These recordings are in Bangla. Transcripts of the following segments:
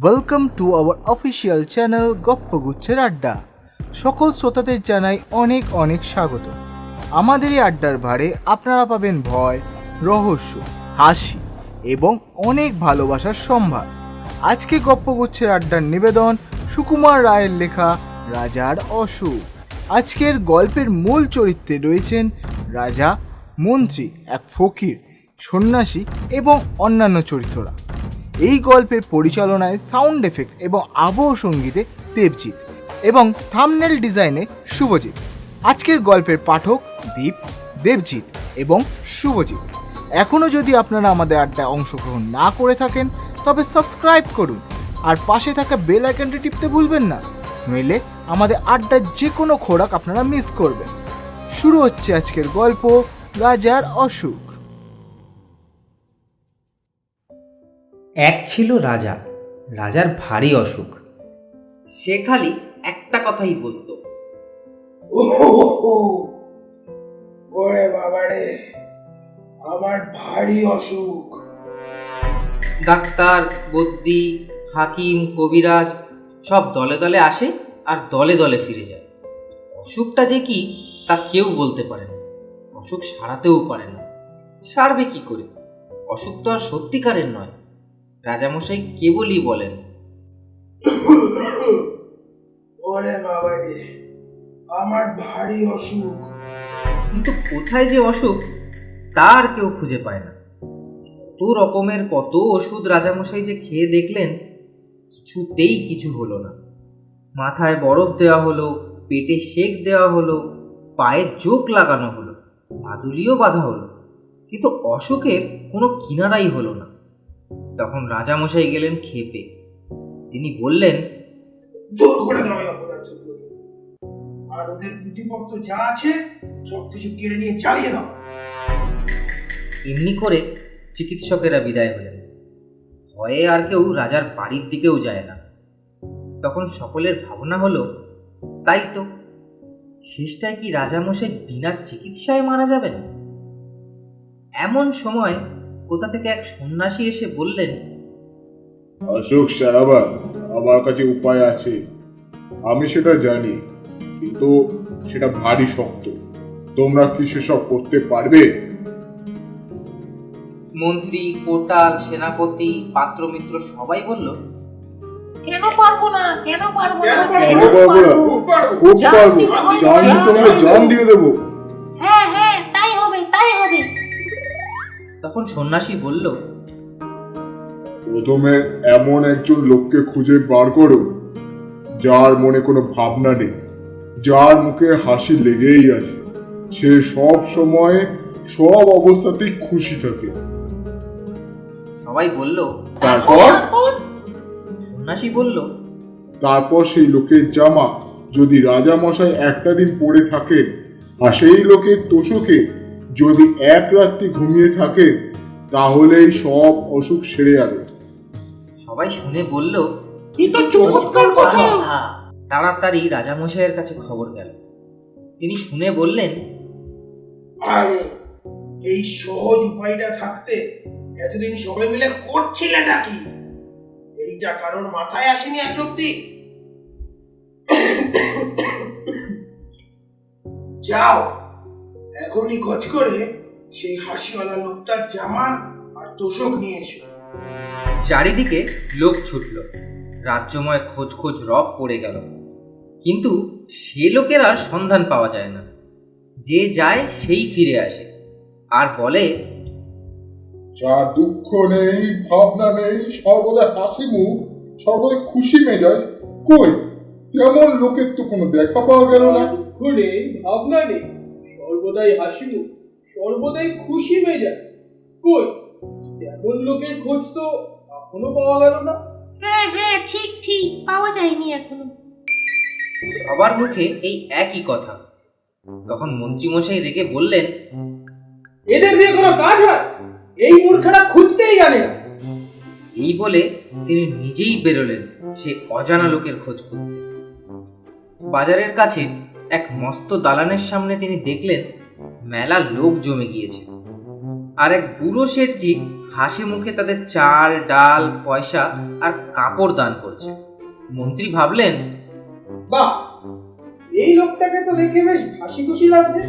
Welcome to our official channel গপ্পগুচ্ছের আড্ডা। সকল শ্রোতাদের জানাই অনেক অনেক স্বাগত। আমাদের এই আড্ডার ভারে আপনারা পাবেন ভয়, রহস্য, হাসি এবং অনেক ভালোবাসার সম্ভার। আজকে গপ্পগুচ্ছের আড্ডার নিবেদন সুকুমার রায়ের লেখা রাজার অসুখ। আজকের গল্পের মূল চরিত্রে রয়েছেন রাজা, মন্ত্রী, এক ফকির, সন্ন্যাসী এবং অন্যান্য চরিত্ররা। এই গল্পের পরিচালনায় সাউন্ড এফেক্ট এবং আবহ সঙ্গীতে দেবজিৎ এবং থাম্বনেল ডিজাইনে শুভজিৎ। আজকের গল্পের পাঠক দীপ, দেবজিৎ এবং শুভজিৎ। এখনও যদি আপনারা আমাদের আড্ডায় অংশগ্রহণ না করে থাকেন তবে সাবস্ক্রাইব করুন আর পাশে থাকা বেল আইকনটি টিপতে ভুলবেন না, নইলে আমাদের আড্ডার যে কোনো খোরাক আপনারা মিস করবেন। শুরু হচ্ছে আজকের গল্প রাজার অসুখ। এক ছিল রাজা, রাজার ভারী অসুখ। সে খালি একটা কথাই বলতো, ওরে বাবারে, আমার ভারী অসুখ। ডাক্তার, বদ্যি, হাকিম, কবিরাজ সব দলে দলে আসে আর দলে দলে ফিরে যায়। অসুখটা যে কি তা কেউ বলতে পারে না, অসুখ সারাতেও পারে না। সারবে কি করে? অসুখ তো আর সত্যিকারের নয়। রাজামশাই কেবলই বলেন, ওরে বাবারে, আমার ভারী অসুখ। কিন্তু কোথায় যে অসুখ তার কেউ খুঁজে পায় না। কত রকমের কত ওষুধ রাজামশাই যে খেয়ে দেখলেন, কিছুতেই কিছু হলো না। মাথায় বরফ দেওয়া হলো, পেটে সেক দেওয়া হলো, পায়ে জোক লাগানো হলো, মাদুলিও বাঁধা হলো, কিন্তু অসুখের কোনো কিনারাই হলো না। তখন রাজামশাই গেলেন ক্ষেপে। তিনি বললেন, দূর করে দাও এই অপদার্থগুলোকে, আর ওদের পুঁথিপত্র যা আছে সব কিছু কেড়ে নিয়ে জ্বালিয়ে দাও। এমনি করে চিকিৎসকেরা বিদায় হলেন। ভয়ে আর কেউ রাজার বাড়ির দিকেও যায় না। তখন সকলের ভাবনা হলো, তাই তো, শেষটায় কি রাজামশাই বিনা চিকিৎসায় মারা যাবেন? এমন সময় কোথা থেকে এক সন্ন্যাসী এসে বললেন, অসুখ সারাবার আমার কাছে উপায় আছে, আমি সেটা জানি, কিন্তু সেটা ভারী শক্ত। তোমরা কি সেসব করতে পারবে? মন্ত্রী, কোটাল, সেনাপতি, পাত্রমিত্র সবাই বলল, কেন পারবো না, কেন পারবো না, কেন পারবো না? খুব পারবো, জান দিতে হলে জান দিয়ে দেবো। হ্যাঁ হ্যাঁ, তাই হবে, তাই হবে। তখন সন্ন্যাসী বলল, প্রথমে এমন একজন লোককে খুঁজে বার করো যার মনে কোনো ভাবনা নেই, যার মুখে হাসি লেগেই আছে, সে সব সময় সব অবস্থাতেই খুশি থাকে। সবাই বলল। তারপর সন্ন্যাসী বলল, তারপর সেই লোকের জামা যদি রাজা মশাই একটা দিন পরে থাকেন, আর সেই লোকের তোষকে যদি এক রাত্রি ঘুমিয়ে থাকে, তাহলেই সব অসুখ সেরে যাবে। সবাই শুনে বলল, এই তো চমৎকার কথা। তাড়াতাড়ি রাজামশাইয়ের কাছে খবর গেল। তিনি শুনে বললেন, আরে, এই সহজ উপায়টা থাকতে এতদিন সবাই মিলে করছিলেটা কি? এইটা কারোর মাথায় আসেনি আজ অব্দি? যাও, এখনই খোঁজ করে সেই হাসিওয়ালা লোকটার জামা আর তোষক নিয়ে এসো। চারিদিকে লোক ছুটল। রাজ্যময় খোঁজ খোঁজ রব পড়ে গেল, কিন্তু সে লোকের আর সন্ধান পাওয়া যায় না। যে যায় সেই ফিরে আসে আর বলে, যার দুঃখ নেই, ভাবনা নেই, সর্বদা হাসি মুখ, সর্বদা খুশি মেজাজ, কই তেমন লোকের তো কোনো দেখা পাওয়া গেল না। দুঃখ নেই, ভাবনা নেই, সর্বদাই হাসি মুখ, সর্বদাই খুশি মেজাজ, কই তেমন লোকের খোঁজ তো এখনো পাওয়া গেল না। হ্যাঁ হ্যাঁ, ঠিক ঠিক, পাওয়া যায়নি এখনো। সবার মুখে এই একই কথা। তখন মন্ত্রীমশাই রেগে বললেন, এদের দিয়ে কোনো কাজ হয়? এই মূর্খরা খুঁজতেই জানে না। এই বলে তিনি নিজেই বেরোলেন সে অজানা লোকের খোঁজ করতে। বাজারের কাছে এক মস্ত দালানের সামনে তিনি দেখলেন মেলা লোক জমে গিয়েছে, আর এক বুড়ো শেঠজি হাসি মুখে তাদের চাল ডাল পয়সা আর কাপড় দান করছে। মন্ত্রী ভাবলেন, বাহ, এই লোকটাকে তো দেখে বেশ হাসি খুশি লাগছে।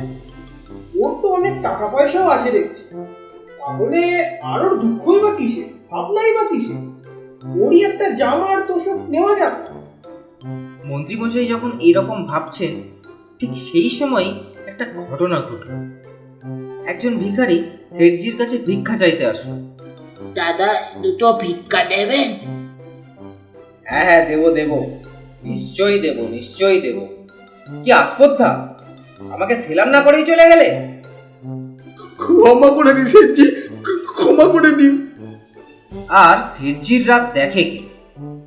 ওর তো অনেক টাকা পয়সাও আছে দেখছি। তাহলে আর ওর দুঃখই বা কিসে, ভাবনাই বা কিসে? ওরই একটা জামা আর তোষক নেওয়া যাক। মন্ত্রীমশাই যখন এইরকম ভাবছেন, ঠিক সেই সময় একটা ঘটনা ঘটল। একজন ভিখারি শেঠজির কাছে ভিক্ষা চাইতে আসলো। দাদা, দুটো ভিক্ষা দেবেন? হ্যাঁ দেবো দেবো, নিশ্চয়ই দেবো নিশ্চয়ই দেবো। কি আস্পর্ধা, আমাকে সেলাম না করেই চলে গেলে? ক্ষমা করে দিন শেঠজি, ক্ষমা করে দিন। আর শেঠজির রাগ দেখে কে?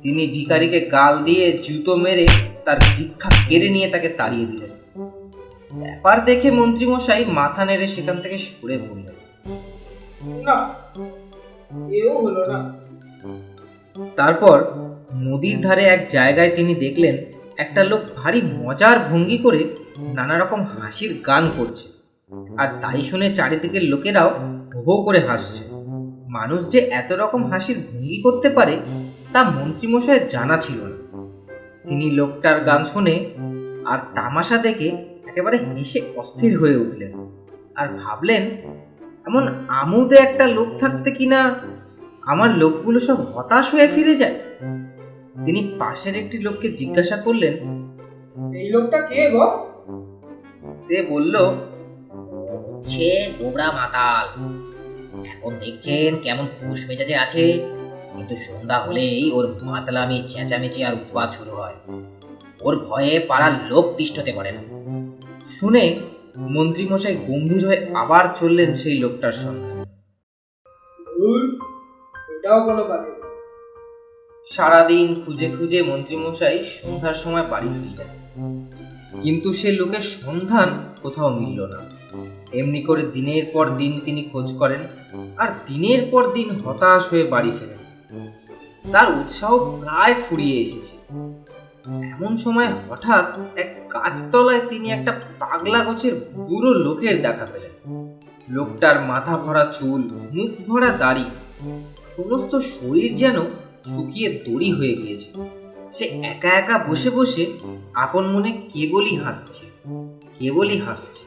তিনি ভিখারিকে গাল দিয়ে জুতো মেরে তার ভিক্ষা কেড়ে নিয়ে তাকে তাড়িয়ে দিলেন। ব্যাপার দেখে মন্ত্রীমশাই মাথা নেড়ে সেখান থেকে সরে পড়লেন। না, এও হলো না। তারপর নদীর ধারে এক জায়গায় তিনি দেখলেন একটা লোক ভারী মজার ভঙ্গি করে নানা রকম হাসির গান করছে। আর তাই শুনে চারিদিকের লোকেরাও হো হো করে হাসছে। মানুষ যে এত রকম হাসির ভঙ্গি করতে পারে তা মন্ত্রীমশাইয়ের জানা ছিল না। তিনি লোকটার গান শুনে আর তামাশা দেখে একেবারে হেসে অস্থির হয়ে উঠলেন আর ভাবলেন, এমন আমোদে একটা লোক থাকতে কিনা আমার লোকগুলো সব হতাশ হয়ে ফিরে যায়। তিনি পাশের একটি লোককে জিজ্ঞাসা করলেন, এই লোকটা কে গো? সে বলল, সে গোবরা মাতাল। এখন দেখছেন কেমন খুশ মেজাজে আছে, কিন্তু সন্ধ্যা হলেই ওর মাতলামি, চেঁচামেচি আর উৎপাত শুরু হয়। ওর ভয়ে পাড়ার লোক তিষ্ঠতে পারে না। শুনে মন্ত্রীমশাই গম্ভীর হয়ে আবার চললেন সেই লোকটার সন্ধানে। ধুর, এটাও কোনো কাজে না। সারাদিন খুঁজে খুঁজে মন্ত্রীমশাই সন্ধ্যার সময় বাড়ি ফিরলেন, কিন্তু সে লোকের সন্ধান কোথাও মিলল না। এমনি করে দিনের পর দিন তিনি খোঁজ করেন আর দিনের পর দিন হতাশ হয়ে বাড়ি ফেরেন। তার উৎসাহ প্রায় ফুরিয়ে এসেছে। এমন সময় হঠাৎ এক গাছতলায় তিনি একটা পাগলা গোছের বুড়ো লোকের দেখা পেলেন। লোকটার মাথা ভরা চুল, মুখ ভরা দাড়ি, সমস্ত শরীর যেন শুকিয়ে দড়ি হয়ে গিয়েছে। সে একা একা বসে বসে আপন মনে কেবলই হাসছে, কেবলই হাসছে।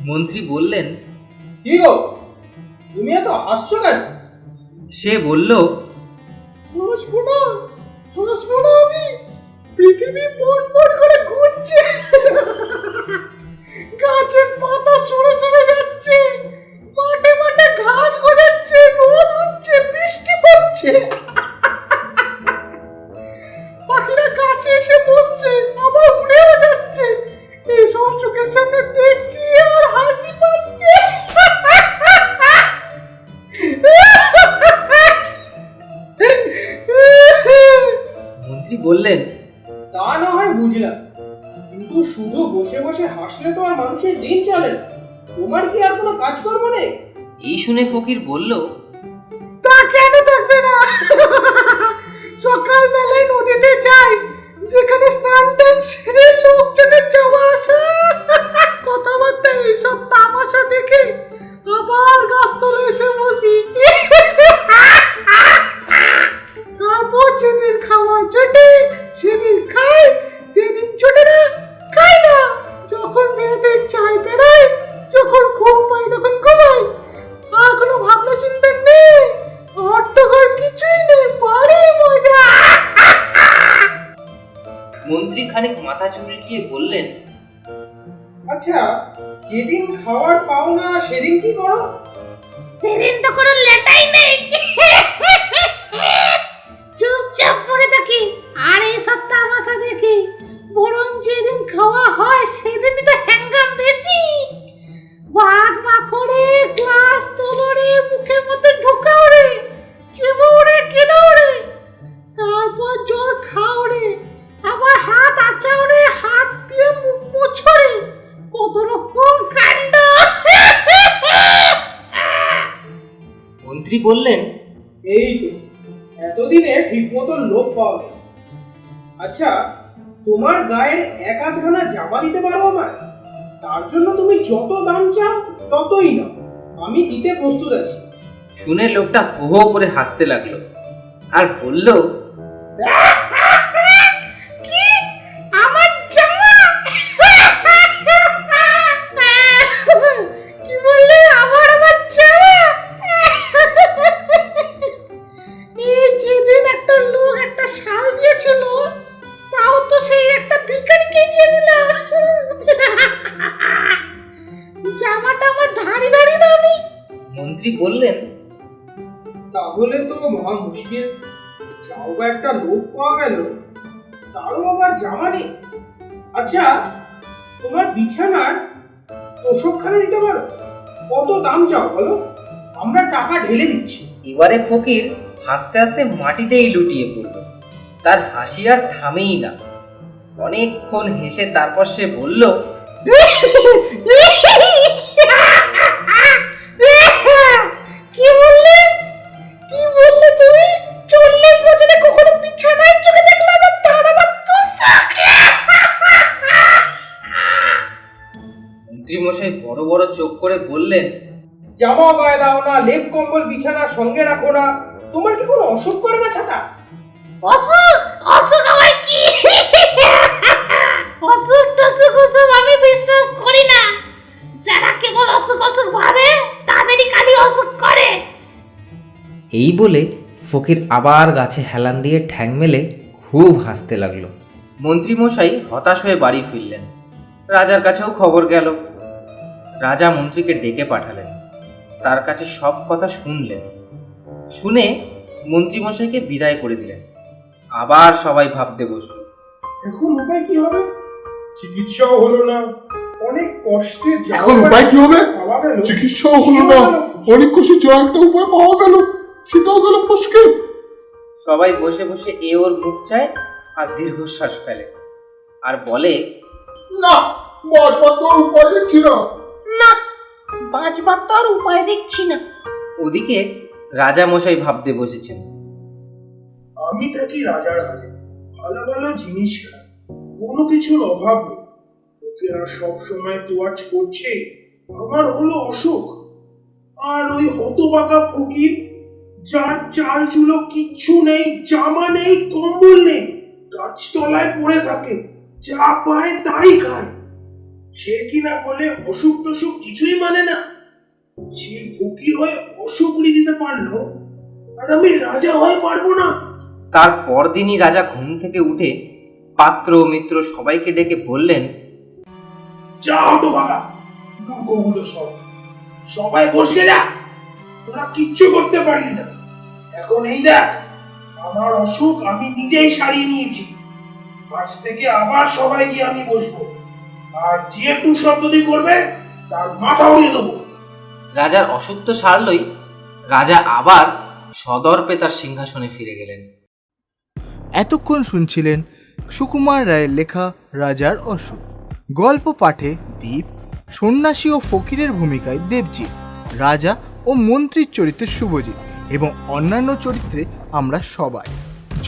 মন্ত্রী বললেন, কি গো, তুমি এত হাসছো কেন? সে বলল, হাসবো না, হাসবো না আমি। পৃথিবী মন করে ঘুরছে, গাছের পাতা সরে সরে যাচ্ছে, মাঠে মাঠে ঘাস গজাচ্ছে, রোদ উঠছে, বৃষ্টি পড়ছে, পাখিরা গাছে এসে বসছে, আবার উড়েও যাচ্ছে। এইসব চোখের সামনে দেখছি আর হাসি পাচ্ছে। মন্ত্রী বললেন, তা না হয় বুঝলাম, কিন্তু শুধু বসে বসে হাসলে তো আর মানুষের দিন চলে না। তোমার কি আর কোনো কাজকর্ম নেই? এই শুনে ফকির বলল, তা কেন থাকবে না? সকালবেলায় নদীতে যাই, যেখানে স্নান টান সেরে লোকজনের যাওয়া আসা, কথাবার্তা, এইসব তামাশা দেখে আবার গাছতলায় এসে বসি। তারপর যেদিন খাওয়া জোটে সেদিন খাই, যেদিন জোটে না খাই না। যখন বেরোতে চাই বেড়াই, যখন ঘুম পাই তখন ঘুমাই। আর কোনো ভাবনা চিন্তা নেই, অর্থকর কিছুই নেই, ভারী মজা। মন্ত্রী খানিক মাথা চুলকিয়ে বললেন, আচ্ছা, যেদিন খাওয়ার পাও না সেদিন কি করো? সেদিন তো কোনো লেটাই নেই, চুপচাপ পড়ে থাকি আর এইসব তামাশা দেখি। বরং যেদিন খাওয়া হয় সেদিনই তো হ্যাঙ্গাম বেশি। ভাত মাখরে, গ্লাস তোলরে, মুখের মধ্যে ঢোকাও রে, চেবো রে, কেনাও রে, তারপর জল খাও রে, আবার হাত আচাও রে, হাত দিয়ে মুখ মোছো রে, কত রকম কাণ্ড। মন্ত্রী বললেন, এই তো এতদিনে ঠিক মতো লোক পাওয়া গেছে। আচ্ছা, তোমার গায়ের এক আধখানা জামা দিতে পারো আমার? তার জন্য তুমি যত দাম চাও ততই নাও, আমি দিতে প্রস্তুত আছি। শুনে লোকটা হো হো করে হাসতে লাগলো আর বলল, কি আমার জামা? কি বললে? আমার জামা? এই যেদিন একটা লোক একটা শাল দিয়েছিল, তাও তো সেই একটা ভিখারিকে দিয়ে দিলাম। জামাটা আমার ধারি ধারি না আমি। মন্ত্রী বললেন, তাহলে তো মহা মুশকিল। যাও বা একটা লোক পাওয়া গেল, তারও আবার জামা নেই। আচ্ছা, তোমার বিছানার তোষকখানা দিতে পারো? কত দাম চাও বলো, আমরা টাকা ঢেলে দিচ্ছি। এবারে ফকির হাসতে হাসতে মাটিতেই লুটিয়ে পড়ল। তার হাসি আর থামেই না। অনেকক্ষণ হেসে তারপর সে বলল, কি বললে? কি বললে তুমি? 40 বছরে কখনো বিছানায় চোখে দেখলাম না, তার আবার তোষক। মন্ত্রী মশাই বড় বড় চোখ করে বললেন, জামা গায়ে দাও না, লেপ কম্বল বিছানা সঙ্গে রাখো না, তোমার কি কোনো অসুখ করে না ছাতা? অসুখ? অসুখ আবার কি? অসুখ টসুখ ওসব আমি বিশ্বাস করি না। যারা কেবল অসুখ অসুখ ভাবে তাদেরই খালি অসুখ করে। এই বলে ফকির আবার গাছে হেলান দিয়ে ঠ্যাং মেলে খুব হাসতে লাগলো। মন্ত্রী মশাই হতাশ হয়ে বাড়ি ফিরলেন। রাজার কাছেও খবর গেল। রাজা মন্ত্রীকে ডেকে পাঠালেন, তার কাছে সব কথা শুনলেন। শুনে মন্ত্রী মশাইকে বিদায় করে দিলেন। আবার সবাই ভাবতে বসলো, এখন উপায় কি হবে? চিকিৎসাও হলো না, অনেক কষ্টে এখন উপায় কি হবে? পাওয়া গেল, চিকিৎসাও হলো না, অনেক খুশি যা একটা উপায় পাওয়া গেল, সেটাও গেল ফসকে। সবাই বসে বসে এ ওর মুখ চায় আর দীর্ঘশ্বাস ফেলে আর বলে, না, বাঁচবার তো আর উপায় দেখছি না। না, বাঁচবার তো আর উপায় দেখছি না। ওদিকে রাজা মশাই ভাবতে বসেছেন। আমি থাকি রাজার হালে, ভালো ভালো জিনিস খাই, কোনো কিছুর অভাব নেই, লোকেরা সব সময় তোয়াজ করছে, আমার হলো অসুখ। আর ওই হতবাকা ফকির, যার চাল চুলো কিচ্ছু নেই, জামা নেই, কম্বল নেই, গাছতলায় পড়ে থাকে, যা পায় তাই খায়। সে কিনা বলে অসুখ টসুখ কিছুই মানে না। সে ফকির হয়ে অসুখ উড়িয়ে দিতে পারলো, আর আমি রাজা হয়ে পারবো না। তার পরদিনই রাজা ঘুম থেকে উঠে পাত্র মিত্র সবাইকে ডেকে বললেন, যা হতো বাবা, মূর্খগুলো সবাই বসে যা, তোরা কিচ্ছু করতে পারলি না। এখন এই দেখ, আমার অসুখ আমি নিজেই সারিয়ে নিয়েছি। আজ থেকে আবার সবাই গিয়ে আমি বসবো, আর যে একটু শব্দটি করবে তার মাথা উড়িয়ে দেবো। রাজার অসুখ তো সারলই, রাজা আবার সদর্পে তার সিংহাসনে ফিরে গেলেন। এতক্ষণ শুনছিলেন সুকুমার রায়ের লেখা রাজার অসুখ। গল্প পাঠে দীপ, সন্ন্যাসী ও ফকিরের ভূমিকায় দেবজিৎ, রাজা ও মন্ত্রীর চরিত্রে শুভজিৎ এবং অন্যান্য চরিত্রে আমরা সবাই।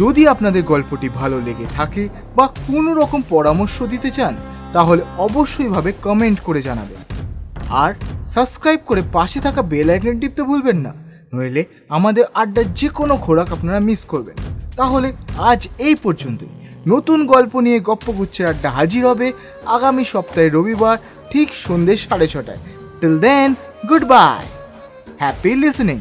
যদি আপনাদের গল্পটি ভালো লেগে থাকে বা কোনো রকম পরামর্শ দিতে চান, তাহলে অবশ্যই ভাবে কমেন্ট করে জানাবেন। আর সাবস্ক্রাইব করে পাশে থাকা বেল আইকন টিপতে ভুলবেন না, নইলে আমাদের আড্ডার যে কোনো খোরাক আপনারা মিস করবেন। তাহলে আজ এই পর্যন্তই। নতুন গল্প নিয়ে গপ্পগুচ্ছের আড্ডা হাজির হবে আগামী সপ্তাহে রবিবার ঠিক সন্ধ্যে 6:30টায়। Till then, good bye, happy listening.